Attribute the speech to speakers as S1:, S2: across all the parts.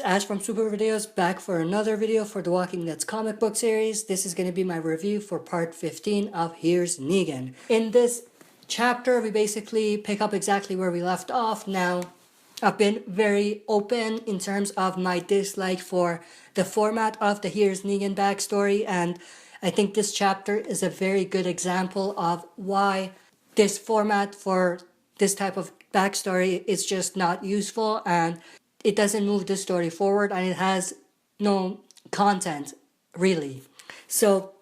S1: Ash from Super Videos, back for another video for the Walking Dead's comic book series. This is going to be my review for part 15 of Here's Negan. In this chapter, we basically pick up exactly where we left off. Now, I've been very open in terms of my dislike for the format of the Here's Negan backstory, and I think this chapter is a very good example of why this format for this type of backstory is just not useful, and it doesn't move the story forward, and it has no content, really. So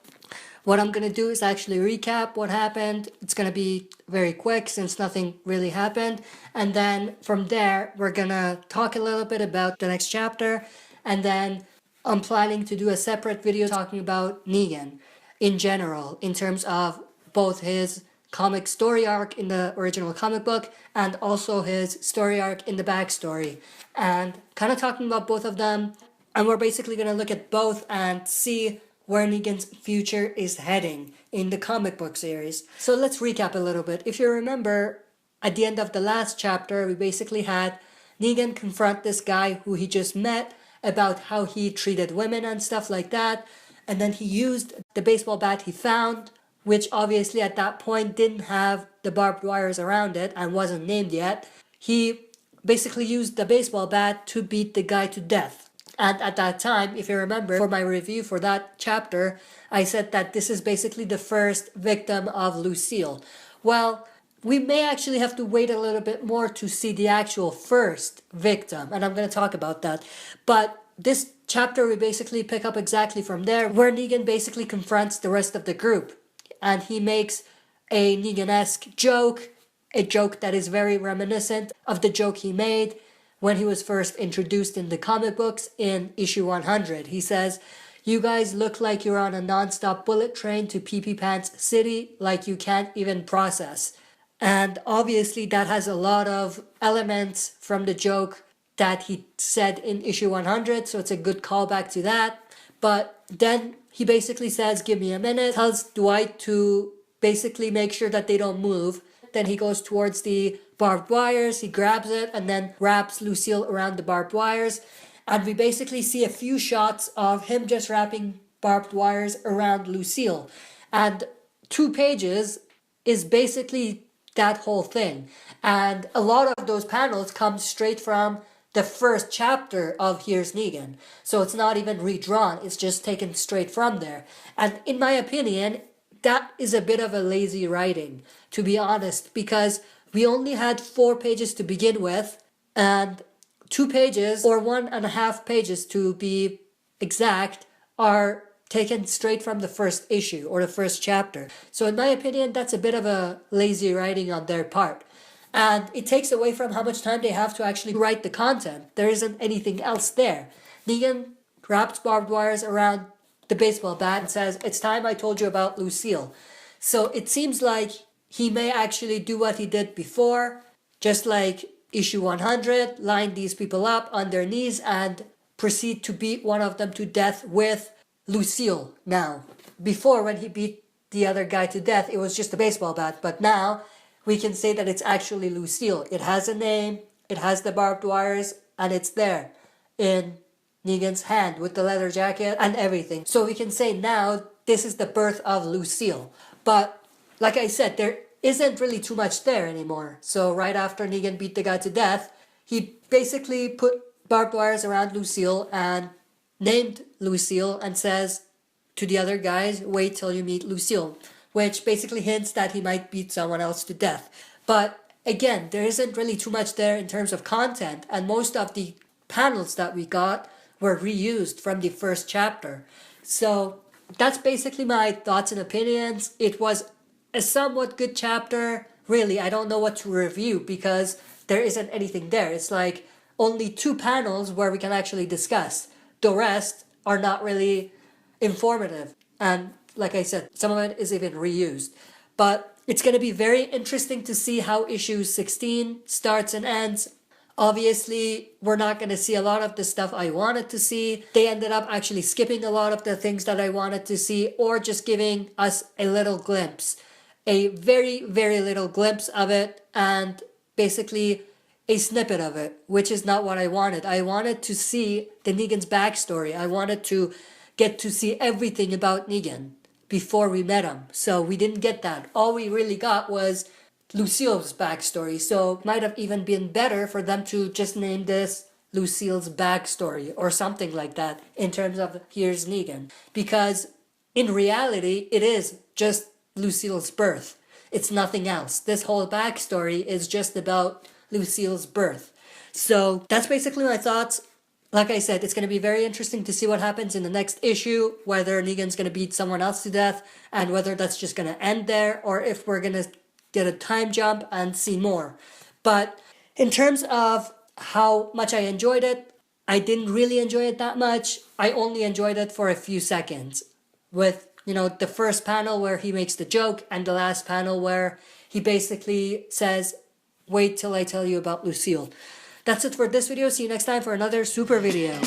S1: what I'm going to do is actually recap what happened. It's going to be very quick since nothing really happened. And then from there, we're going to talk a little bit about the next chapter. And then I'm planning to do a separate video talking about Negan in general, in terms of both his comic story arc in the original comic book and also his story arc in the backstory, and kind of talking about both of them. And we're basically going to look at both and see where Negan's future is heading in the comic book series. So let's recap a little bit. If you remember, at the end of the last chapter, we basically had Negan confront this guy who he just met about how he treated women and stuff like that, and then he used the baseball bat he found, which obviously at that point didn't have the barbed wires around it and wasn't named yet. He basically used the baseball bat to beat the guy to death. And at that time, if you remember, for my review for that chapter, I said that this is basically the first victim of Lucille. Well, we may actually have to wait a little bit more to see the actual first victim, and I'm going to talk about that. But this chapter, we basically pick up exactly from there, where Negan basically confronts the rest of the group. And he makes a Negan-esque joke, a joke that is very reminiscent of the joke he made when he was first introduced in the comic books in issue 100. He says, "You guys look like you're on a non-stop bullet train to Pee-Pee Pants City, like you can't even process." And obviously that has a lot of elements from the joke that he said in issue 100, so it's a good callback to that. But then he basically says, "Give me a minute," tells Dwight to basically make sure that they don't move. Then he goes towards the barbed wires, he grabs it, and then wraps Lucille around the barbed wires. And we basically see a few shots of him just wrapping barbed wires around Lucille. And 2 pages is basically that whole thing. And a lot of those panels come straight from the first chapter of Here's Negan. So it's not even redrawn, it's just taken straight from there. And in my opinion, that is a bit of a lazy writing, to be honest, because we only had 4 pages to begin with, and 2 pages, or 1.5 pages to be exact, are taken straight from the first issue, or the first chapter. So in my opinion, that's a bit of a lazy writing on their part. And it takes away from how much time they have to actually write the content. There isn't anything else there. Negan wraps barbed wires around the baseball bat and says, "It's time I told you about Lucille." So it seems like he may actually do what he did before, just like issue 100, line these people up on their knees and proceed to beat one of them to death with Lucille now. Before, when he beat the other guy to death, it was just a baseball bat, but now we can say that it's actually Lucille. It has a name, it has the barbed wires, and it's there in Negan's hand with the leather jacket and everything. So we can say now this is the birth of Lucille. But like I said, there isn't really too much there anymore. So right after Negan beat the guy to death, he basically put barbed wires around Lucille and named Lucille and says to the other guys, "Wait till you meet Lucille," which basically hints that he might beat someone else to death. But again, there isn't really too much there in terms of content, and most of the panels that we got were reused from the first chapter. So that's basically my thoughts and opinions. It was a somewhat good chapter. Really, I don't know what to review because there isn't anything there. It's like only 2 panels where we can actually discuss. The rest are not really informative. And like I said, some of it is even reused. But it's going to be very interesting to see how issue 16 starts and ends. Obviously, we're not going to see a lot of the stuff I wanted to see. They ended up actually skipping a lot of the things that I wanted to see, or just giving us a little glimpse. A very, very little glimpse of it. And basically, a snippet of it, which is not what I wanted. I wanted to see the Negan's backstory. I wanted to get to see everything about Negan before we met him. So we didn't get that. All we really got was Lucille's backstory. So it might have even been better for them to just name this Lucille's backstory or something like that in terms of Here's Negan. Because in reality, it is just Lucille's birth. It's nothing else. This whole backstory is just about Lucille's birth. So that's basically my thoughts. Like I said, it's going to be very interesting to see what happens in the next issue, whether Negan's going to beat someone else to death, and whether that's just going to end there, or if we're going to get a time jump and see more. But in terms of how much I enjoyed it, I didn't really enjoy it that much. I only enjoyed it for a few seconds. With, the first panel where he makes the joke, and the last panel where he basically says, wait till I tell you about Lucille. That's it for this video. See you next time for another super video.